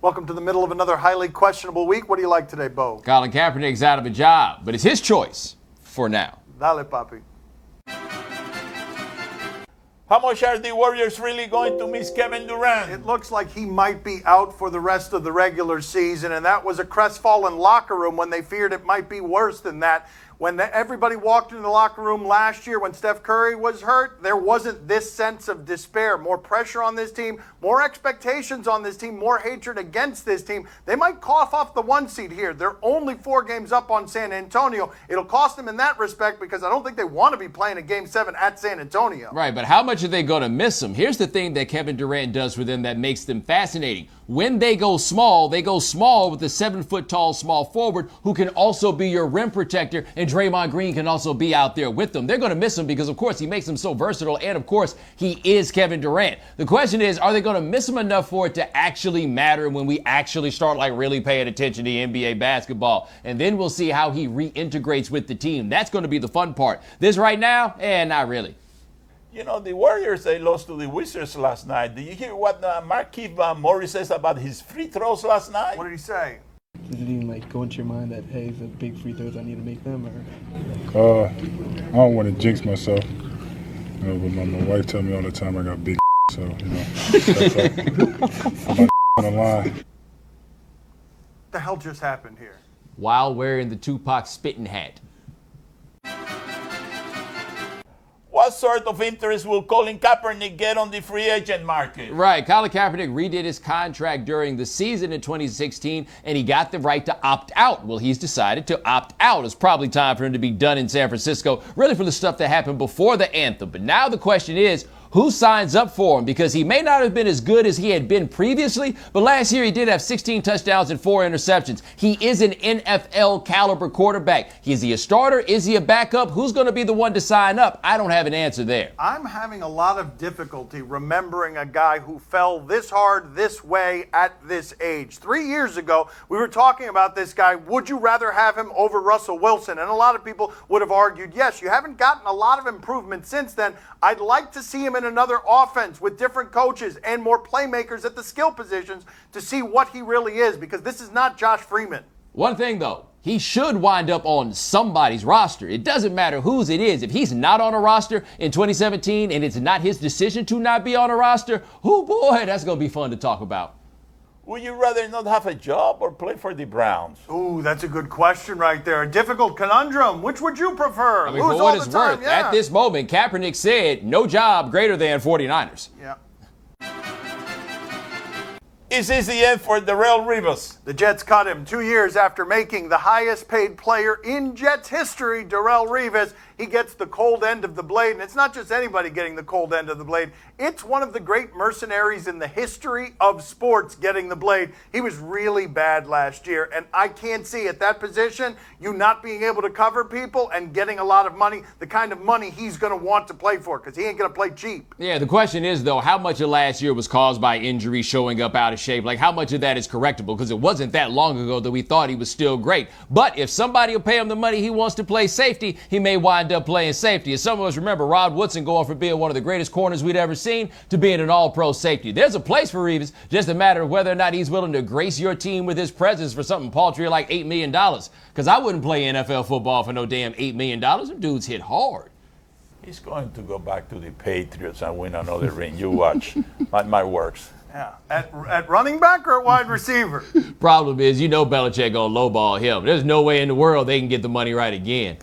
Welcome to the middle of another highly questionable week. What do you like today, Bo? Colin Kaepernick's out of a job, but it's his choice for now. Dale, papi. How much are the Warriors really going to miss Kevin Durant? It looks like he might be out for the rest of the regular season, and that was a crestfallen locker room when they feared it might be worse than that. When everybody walked into the locker room last year when Steph Curry was hurt, there wasn't this sense of despair. More pressure on this team, more expectations on this team, more hatred against this team. They might cough off the 1 seed here. They're only 4 games up on San Antonio. It'll cost them in that respect because I don't think they want to be playing a Game 7 at San Antonio. Right, but how much are they going to miss him? Here's the thing that Kevin Durant does for them that makes them fascinating. When they go small with a 7-foot-tall small forward who can also be your rim protector, and Draymond Green can also be out there with them. They're going to miss him because, of course, he makes them so versatile, and, of course, he is Kevin Durant. The question is, are they going to miss him enough for it to actually matter when we actually start, really paying attention to NBA basketball? And then we'll see how he reintegrates with the team. That's going to be the fun part. This right now, not really. You know, the Warriors, they lost to the Wizards last night. Did you hear what Markieff Morris says about his free throws last night? What did he say? Did it even go into your mind that, hey, the big free throws, I need to make them? Or I don't want to jinx myself. But my wife tells me all the time I got big, so that's all. On the line. What the hell just happened here? While wearing the Tupac spitting hat. What sort of interest will Colin Kaepernick get on the free agent market? Right. Colin Kaepernick redid his contract during the season in 2016, and he got the right to opt out. Well, he's decided to opt out. It's probably time for him to be done in San Francisco, really for the stuff that happened before the anthem. But now the question is, who signs up for him? Because he may not have been as good as he had been previously, but last year he did have 16 touchdowns and 4 interceptions. He is an NFL caliber quarterback. Is he a starter? Is he a backup? Who's going to be the one to sign up? I don't have an answer there. I'm having a lot of difficulty remembering a guy who fell this hard, this way, at this age. 3 years ago, we were talking about this guy. Would you rather have him over Russell Wilson? And a lot of people would have argued, yes, you haven't gotten a lot of improvement since then. I'd like to see him in another offense with different coaches and more playmakers at the skill positions to see what he really is, because this is not Josh Freeman. One thing, though, he should wind up on somebody's roster. It doesn't matter whose it is. If he's not on a roster in 2017 and it's not his decision to not be on a roster, oh boy, that's going to be fun to talk about. Would you rather not have a job or play for the Browns? Ooh, that's a good question right there. A difficult conundrum. Which would you prefer? I mean, for what it's worth, at this moment, Kaepernick said no job greater than 49ers. Yeah. Is this the end for Darrelle Revis? The Jets cut him 2 years after making the highest paid player in Jets history, Darrelle Revis. He gets the cold end of the blade, and it's not just anybody getting the cold end of the blade. It's one of the great mercenaries in the history of sports getting the blade. He was really bad last year, and I can't see at that position you not being able to cover people and getting a lot of money, the kind of money he's going to want to play for, because he ain't going to play cheap. Yeah, the question is, though, how much of last year was caused by injury, showing up out of shape? Like, how much of that is correctable? Because it wasn't that long ago that we thought he was still great. But if somebody will pay him the money he wants to play safety, he may wind up playing safety. As some of us remember, Rod Woodson going from being one of the greatest corners we'd ever seen to being an all-pro safety. There's a place for Reeves, just a matter of whether or not he's willing to grace your team with his presence for something paltry like $8 million. Because I wouldn't play NFL football for no damn $8 million. Them dudes hit hard. He's going to go back to the Patriots and win another ring. You watch. My works. Yeah. At running back or at wide receiver? Problem is, you know Belichick gonna lowball him. There's no way in the world they can get the money right again.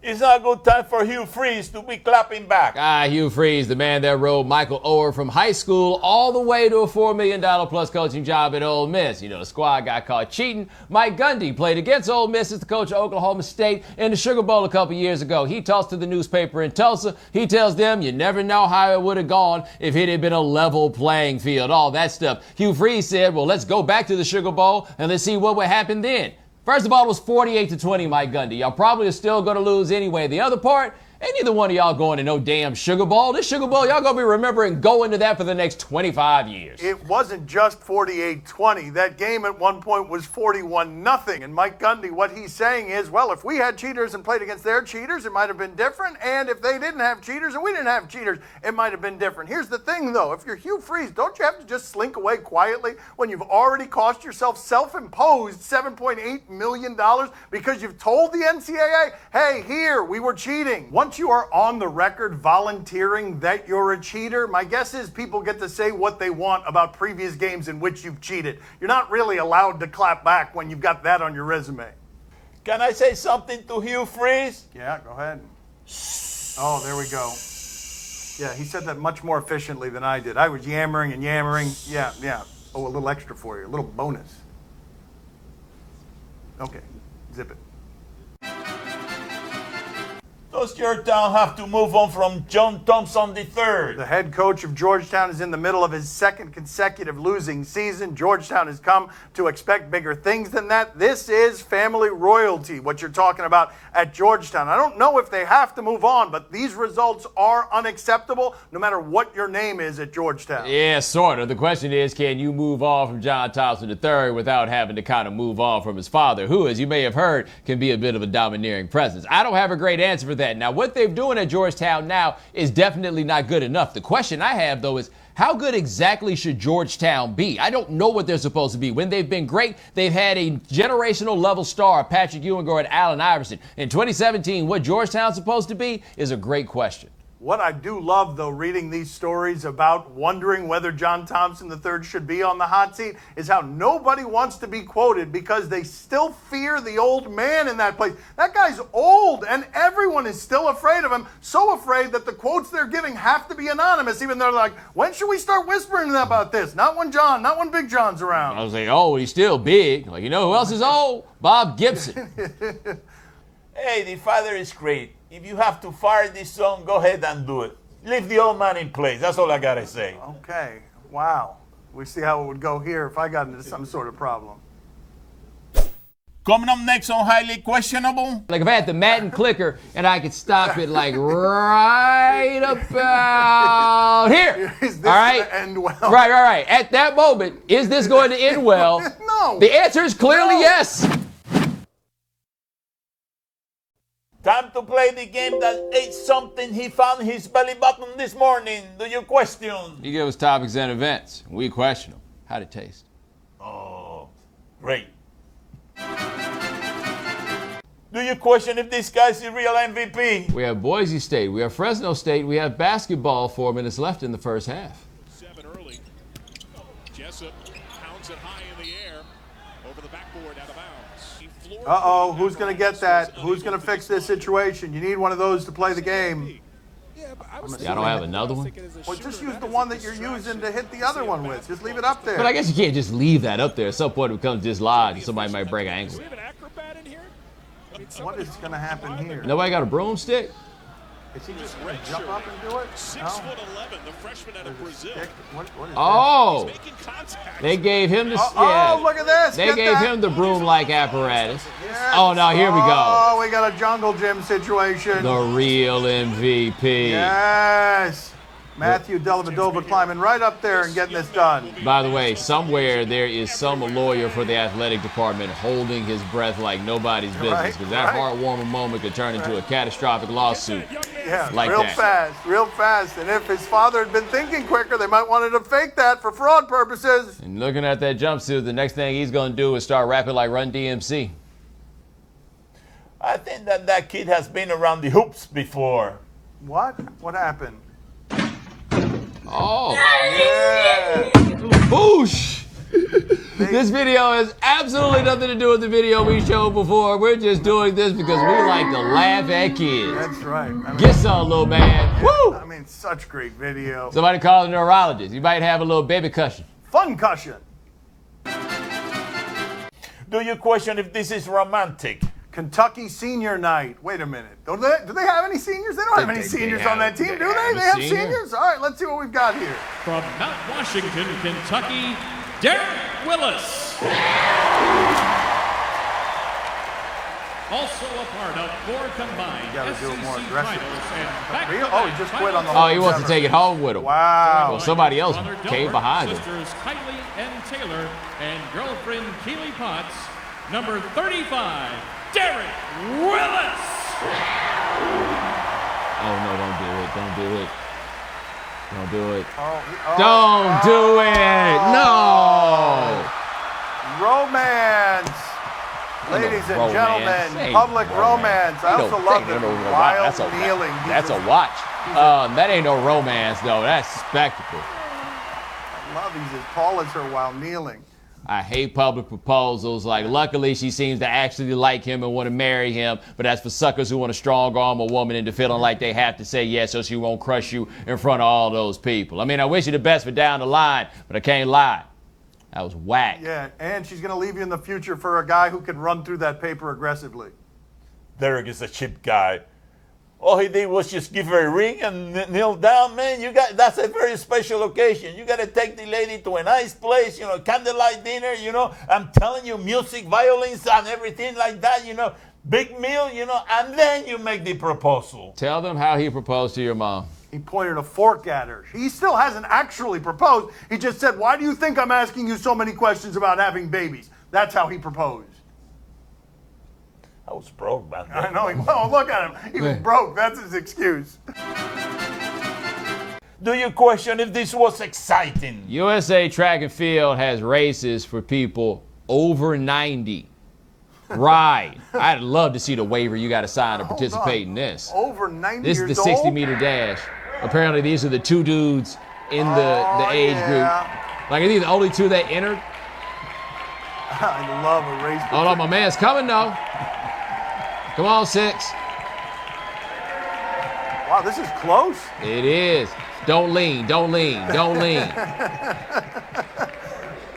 It's not a good time for Hugh Freeze to be clapping back. Hugh Freeze, the man that rode Michael Oher from high school all the way to a $4 million plus coaching job at Ole Miss. You know, the squad got caught cheating. Mike Gundy played against Ole Miss as the coach of Oklahoma State in the Sugar Bowl a couple years ago. He talks to the newspaper in Tulsa. He tells them you never know how it would have gone if it had been a level playing field, all that stuff. Hugh Freeze said, well, let's go back to the Sugar Bowl and let's see what would happen then. First of all, it was 48-20, Mike Gundy. Y'all probably are still going to lose anyway. The other part, Ain't neither one of y'all going to no damn Sugar Bowl. This Sugar Bowl, y'all going to be remembering going to that for the next 25 years. It wasn't just 48-20. That game at one point was 41-0. And Mike Gundy, what he's saying is, well, if we had cheaters and played against their cheaters, it might have been different. And if they didn't have cheaters and we didn't have cheaters, it might have been different. Here's the thing, though. If you're Hugh Freeze, don't you have to just slink away quietly when you've already cost yourself self-imposed $7.8 million because you've told the NCAA, hey, here, we were cheating. Once you are on the record volunteering that you're a cheater, my guess is people get to say what they want about previous games in which you've cheated. You're not really allowed to clap back when you've got that on your resume. Can I say something to Hugh Freeze? Yeah, go ahead. Oh, there we go. Yeah, he said that much more efficiently than I did. I was yammering and yammering. Yeah. Oh, a little extra for you, a little bonus. Okay, zip it. Does Georgetown have to move on from John Thompson III? The head coach of Georgetown is in the middle of his second consecutive losing season. Georgetown has come to expect bigger things than that. This is family royalty, what you're talking about at Georgetown. I don't know if they have to move on, but these results are unacceptable no matter what your name is at Georgetown. Yeah, sort of. The question is, can you move on from John Thompson III without having to kind of move on from his father, who, as you may have heard, can be a bit of a domineering presence? I don't have a great answer for that. Now, what they're doing at Georgetown now is definitely not good enough. The question I have, though, is how good exactly should Georgetown be? I don't know what they're supposed to be. When they've been great, they've had a generational level star, Patrick Ewing and Allen Iverson. In 2017, what Georgetown's supposed to be is a great question. What I do love, though, reading these stories about wondering whether John Thompson III should be on the hot seat is how nobody wants to be quoted because they still fear the old man in that place. That guy's old, and everyone is still afraid of him, so afraid that the quotes they're giving have to be anonymous, even though they're like, when should we start whispering about this? Not when Big John's around. I was like, oh, he's still big. Like, you know who else is old? Bob Gibson. Hey, the father is great. If you have to fire this son, go ahead and do it. Leave the old man in place. That's all I got to say. Okay. Wow. We see how it would go here if I got into some sort of problem. Coming up next on Highly Questionable. Like if I had the Madden clicker and I could stop it like right about here. Is this all right? gonna end well? Right. At that moment, is this going to end well? No. The answer is clearly yes. Time to play the game that ate something he found in his belly button this morning. Do you question? You give us topics and events. We question them. How'd it taste? Oh, great. Do you question if this guy's the real MVP? We have Boise State. We have Fresno State. We have basketball 4 minutes left in the first half. 7 early. Jessup pounds it high in the air over the backboard out of bounds. Uh-oh, who's going to get that? Who's going to fix this situation? You need one of those to play the game. Y'all don't have another one? Well, just use the one that you're using to hit the other one with. Just leave it up there. But I guess you can't just leave that up there. At some point it becomes dislodged and somebody might break an ankle. We have an acrobat in here? What is going to happen here? Nobody got a broomstick? Is he just going to jump up and do it? 6'11", the freshman out of Brazil. What is Oh! Making contact. They gave him the Oh, look at this. They Get gave that. him the broom-like apparatus. Yes. Oh, now here we go. Oh, we got a jungle gym situation. The real MVP. Yes. Matthew Dellavedova climbing right up there and getting this done. By the way, somewhere there is some lawyer for the athletic department holding his breath like nobody's business because that heartwarming moment could turn into a catastrophic lawsuit. Yeah, like real that. real fast. And if his father had been thinking quicker, they might wanted to fake that for fraud purposes. And looking at that jumpsuit, the next thing he's going to do is start rapping like Run DMC. I think that kid has been around the hoops before. What? What happened? Oh. Yeah. Boosh! This video has absolutely nothing to do with the video we showed before. We're just doing this because we like to laugh at kids. That's right. I mean, Get some, little man. Woo! I mean, such great video. Somebody call a neurologist. You might have a little baby cushion. Fun cushion. Do you question if this is romantic? Kentucky senior night. Wait a minute. Do they have any seniors? They don't have any seniors on that team, do they? They have seniors? All right, let's see what we've got here. From Mount Washington, Kentucky, Derek Willis. Also a part of 4 combined gotta do it more SEC aggressive. titles and Real? back-to-back Oh, he just quit on the finals. Oh, he wants to take it home with him. Wow. Well, somebody else Brother came Delbert, behind him. Sisters Kylie and Taylor and girlfriend Keely Potts. Number 35, Derek Willis. Oh, no, don't do it. Don't do it. Don't do it. Oh, Don't do it. No. Romance. Ladies and Romance. gentlemen, Ain't public romance. I Ain't also no- love ain't the no- wild that's a, kneeling. That's a watch. That ain't no romance, though. That's spectacle. I love he's as tall as her while kneeling. I hate public proposals. Like, luckily, she seems to actually like him and want to marry him. But that's for suckers who want to strong arm a woman into feeling like they have to say yes so she won't crush you in front of all those people. I mean, I wish you the best for down the line, but I can't lie. That was whack. Yeah, and she's going to leave you in the future for a guy who can run through that paper aggressively. Derek is a cheap guy. All he did was just give her a ring and kneel down, man. That's a very special occasion. You got to take the lady to a nice place, candlelight dinner, I'm telling you, music, violins, and everything like that, big meal, and then you make the proposal. Tell them how he proposed to your mom. He pointed a fork at her. He still hasn't actually proposed. He just said, "Why do you think I'm asking you so many questions about having babies?" That's how he proposed. I was broke, man. I know. Oh, look at him. He was broke. That's his excuse. Do you question if this was exciting? USA Track and Field has races for people over 90. Right. I'd love to see the waiver you got to sign to participate in this. Over 90 This is years the old? 60-meter dash. Apparently, these are the 2 dudes in the age group. Like, are these the only 2 that entered? I love a race. Hold on, my man's coming, though. Come on, 6. Wow, this is close. It is. Don't lean, don't lean, don't lean.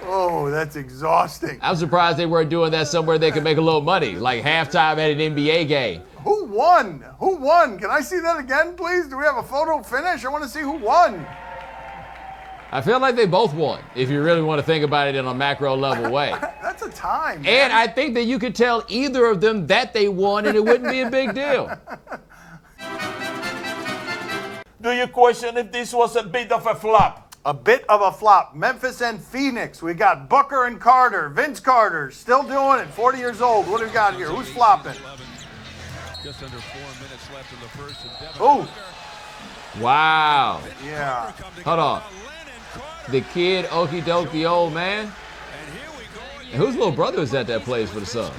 Oh, that's exhausting. I'm surprised they weren't doing that somewhere they could make a little money, like halftime at an NBA game. Who won? Who won? Can I see that again, please? Do we have a photo finish? I want to see who won. I feel like they both won, if you really want to think about it in a macro level way. That's a time. Man. And I think that you could tell either of them that they won and it wouldn't be a big deal. Do you question if this was a bit of a flop? A bit of a flop. Memphis and Phoenix. We got Booker and Carter. Vince Carter still doing it. 40 years old. What do we got here? Who's flopping? Just under 4 minutes left in the first. Oh. Wow. Yeah. Hold on. The kid, Okie Doke, the old man. And whose little brother is that plays for the Suns?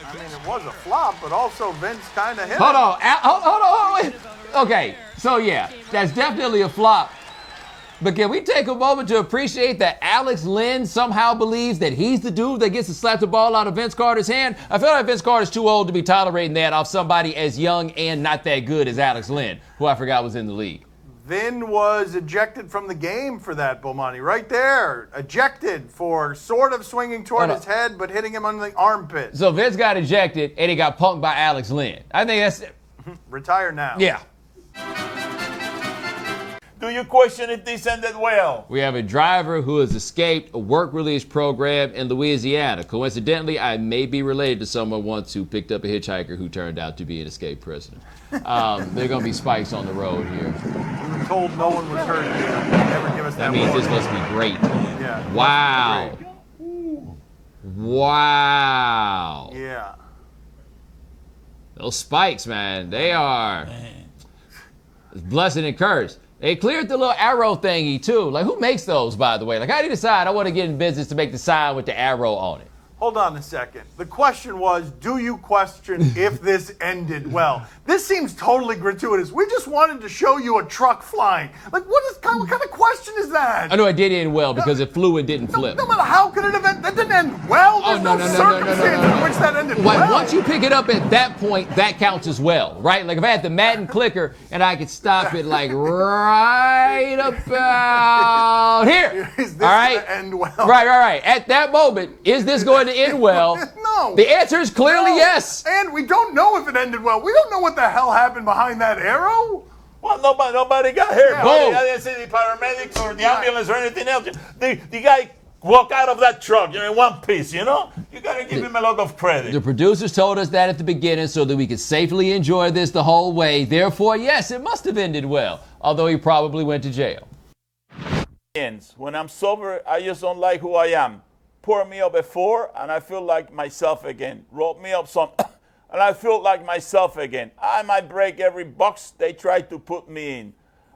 I mean, it was a flop, but also Vince kind of hit Hold it. on. Hold on. Wait. Okay. So, yeah, that's definitely a flop. But can we take a moment to appreciate that Alex Len somehow believes that he's the dude that gets to slap the ball out of Vince Carter's hand? I feel like Vince Carter's too old to be tolerating that off somebody as young and not that good as Alex Len, who I forgot was in the league. Vin was ejected from the game for that, Bomani. Right there. Ejected for sort of swinging toward his head, but hitting him on the armpit. So Vince got ejected, and he got punked by Alex Len. I think that's... Retire now. Yeah. Do you question if this ended well? We have a driver who has escaped a work release program in Louisiana. Coincidentally, I may be related to someone once who picked up a hitchhiker who turned out to be an escaped prisoner. There are going to be spikes on the road here. We were told no one was hurt. Never give us that That means this warning. must be great. Yeah. Wow. Wow. Yeah. Those spikes, man, they are it's blessing and curse. They cleared the little arrow thingy, too. Like, who makes those, by the way? Like, how do you decide I want to get in business to make the sign with the arrow on it? Hold on a second. The question was, do you question if this ended well? This seems totally gratuitous. We just wanted to show you a truck flying. Like, what kind of question is that? I know it did end well because it flew and didn't flip. No matter how could it have ended, that didn't end well. There's no circumstance in which that ended well. Once you pick it up at that point, that counts as well, right? Like if I had the Madden clicker and I could stop it like right about here. Is this all right? going to end well? Right. At that moment, is this going to end well? No. The answer is clearly yes. And we don't know if it ended well. We don't know what the hell happened behind that arrow. Well, nobody got hurt. Yeah. Buddy. Boom. I didn't see the paramedics or the ambulance or anything else. The guy walk out of that truck, in one piece, You got to give him a lot of credit. The producers told us that at the beginning so that we could safely enjoy this the whole way. Therefore, yes, it must have ended well, although he probably went to jail. When I'm sober, I just don't like who I am. Pour me up a 4, and I feel like myself again. Roll me up some, and I feel like myself again. I might break every box they try to put me in.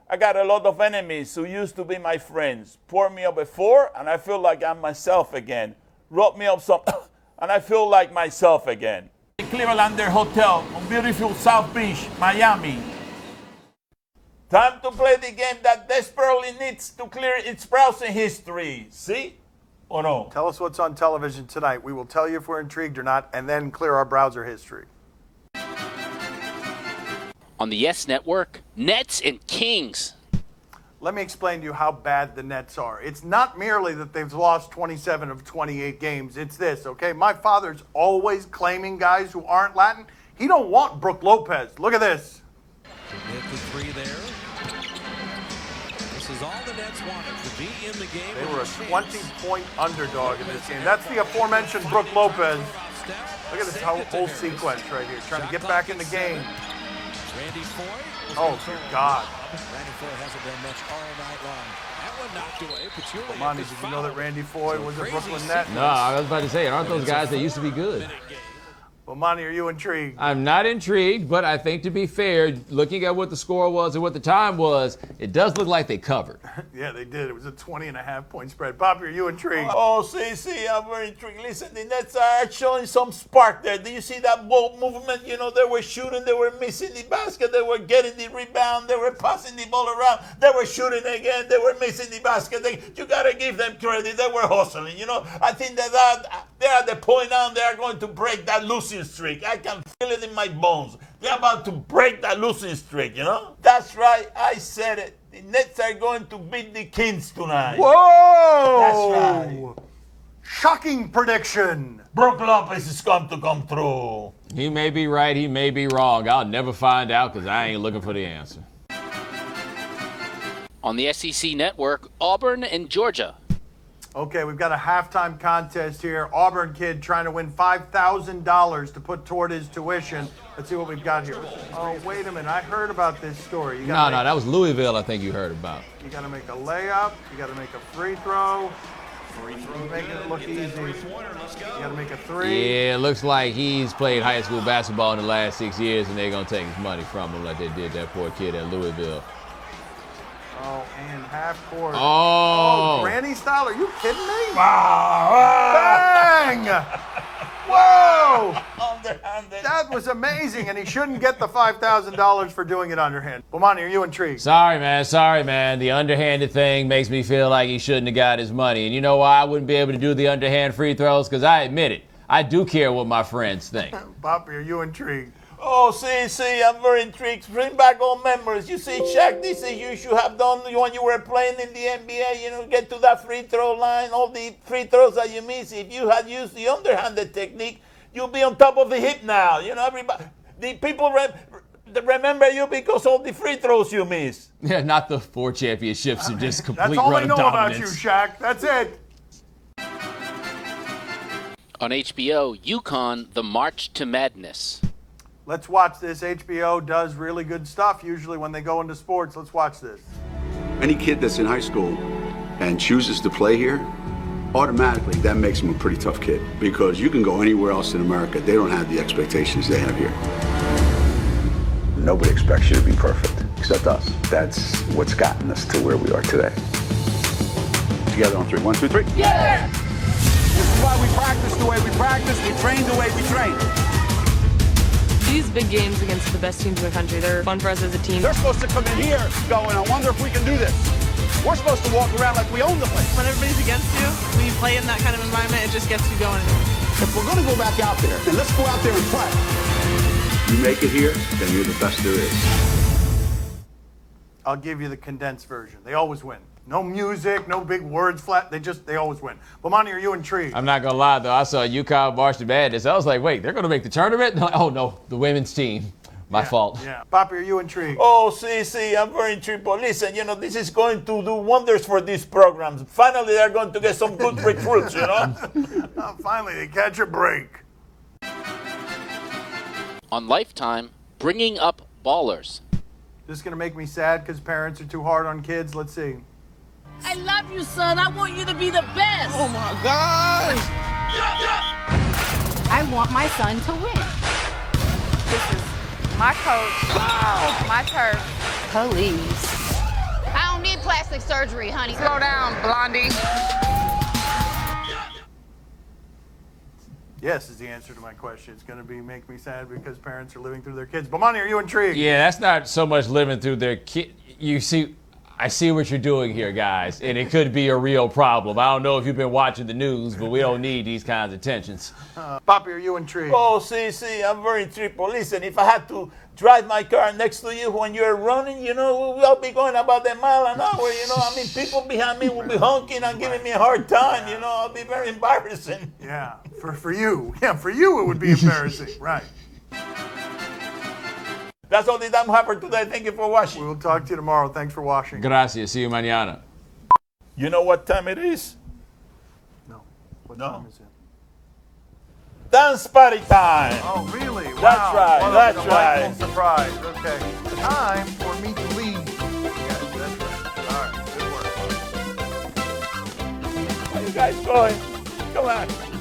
I got a lot of enemies who used to be my friends. Pour me up a 4, and I feel like I'm myself again. Roll me up some, and I feel like myself again. The Clevelander Hotel on beautiful South Beach, Miami. Time to play the game that desperately needs to clear its browsing history. See? Or no? Tell us what's on television tonight. We will tell you if we're intrigued or not, and then clear our browser history. On the Yes Network, Nets and Kings. Let me explain to you how bad the Nets are. It's not merely that they've lost 27 of 28 games. It's this, okay? My father's always claiming guys who aren't Latin. He don't want Brook Lopez. Look at this. Hit the 3 there. This is all the Nets wanted, to be in the game. They were a 20-point underdog in this game. That's the aforementioned Brook Lopez. Look at this whole sequence right here, trying to get back in the game. Randy Foy. Oh, dear God. Randy Foy hasn't done much all night long. That one knocked away. Pachulia. Monty, did you know that Randy Foy was a Brooklyn Net? No, I was about to say, aren't those guys that used to be good? Well, Monty, are you intrigued? I'm not intrigued, but I think to be fair, looking at what the score was and what the time was, it does look like they covered. Yeah, they did. It was a 20.5-point spread. Poppy, are you intrigued? Oh, see, I'm very intrigued. Listen, the Nets are showing some spark there. Do you see that ball movement? They were shooting, they were missing the basket, they were getting the rebound, they were passing the ball around, they were shooting again, they were missing the basket. You got to give them credit. They were hustling. I think that they're at the point now they are going to break that losing streak. I can feel it in my bones. They're about to break that losing streak, That's right. I said it. The Nets are going to beat the Kings tonight. Whoa! That's right. Shocking prediction. Brook Lopez is going to come through. He may be right, he may be wrong. I'll never find out because I ain't looking for the answer. On the SEC Network, Auburn and Georgia. Okay, we've got a halftime contest here. Auburn kid trying to win $5,000 to put toward his tuition. Let's see what we've got here. Oh, wait a minute. I heard about this story. No, that was Louisville I think you heard about. You got to make a layup. You got to make a free throw. Making it look easy. You got to make a 3. Yeah, it looks like he's played high school basketball in the last 6 years, and they're going to take his money from him like they did that poor kid at Louisville. Oh, and half court. Oh. Granny style. Are you kidding me? Wow. Bang! Whoa! Underhanded. That was amazing, and he shouldn't get the $5,000 for doing it underhand. Well, Monty, are you intrigued? Sorry, man. The underhanded thing makes me feel like he shouldn't have got his money. And you know why I wouldn't be able to do the underhand free throws? Because I admit it. I do care what my friends think. Poppy, are you intrigued? Oh, see, I'm very intrigued. Bring back old memories. You see, Shaq, this is you should have done when you were playing in the NBA, get to that free throw line, all the free throws that you miss. If you had used the underhanded technique, you'll be on top of the hip now. Everybody, the people remember you because all the free throws you miss. Yeah, not the 4 championships and just complete That's all run I know of dominance. about you, Shaq. That's it. On HBO, UConn, The March to Madness. Let's watch this. HBO does really good stuff usually when they go into sports. Let's watch this. Any kid that's in high school and chooses to play here, automatically that makes him a pretty tough kid because you can go anywhere else in America. They don't have the expectations they have here. Nobody expects you to be perfect except us. That's what's gotten us to where we are today. Together on 3. 1, 2, 3. Yeah! This is why we practice the way we practice, we train the way we train. These big games against the best teams in the country, they're fun for us as a team. They're supposed to come in here going, I wonder if we can do this. We're supposed to walk around like we own the place. When everybody's against you, when you play in that kind of environment, it just gets you going. If we're going to go back out there, then let's go out there and play. You make it here, then you're the best there is. I'll give you the condensed version. They always win. No music, no big words flat. They always win. But Monty, are you intrigued? I'm not going to lie, though. I saw UConn March to Madness. I was like, wait, they're going to make the tournament? Oh, no, the women's team. My fault. Yeah. Poppy, are you intrigued? Oh, see, I'm very intrigued. But listen, this is going to do wonders for these programs. Finally, they're going to get some good recruits, Finally, they catch a break. On Lifetime, Bringing Up Ballers. This is going to make me sad because parents are too hard on kids. Let's see. I love you, son. I want you to be the best. Oh, my gosh. I want my son to win. This is my coach, my turf. Police. I don't need plastic surgery, honey. Slow down, Blondie. Yes is the answer to my question. It's going to be make me sad because parents are living through their kids. Bomani, are you intrigued? Yeah, that's not so much living through their kid. You see, I see what you're doing here, guys, and it could be a real problem. I don't know if you've been watching the news, but we don't need these kinds of tensions. Poppy, are you intrigued? Oh, see, I'm very intrigued. But listen, if I had to drive my car next to you when you're running, we'll be going about a mile an hour, people behind me will be honking and giving me a hard time, I'll be very embarrassing. Yeah, for you. Yeah, for you it would be embarrassing, right. That's all the time we have for today. Thank you for watching. We'll talk to you tomorrow. Thanks for watching. Gracias. See you mañana. You know what time it is? No. What time is it? Dance party time. Oh, really? That's Wow. right. What That's a delightful right. surprise. Okay. Time for me to leave. Yes, that's right. All right. Good work. Where you guys going? Come on.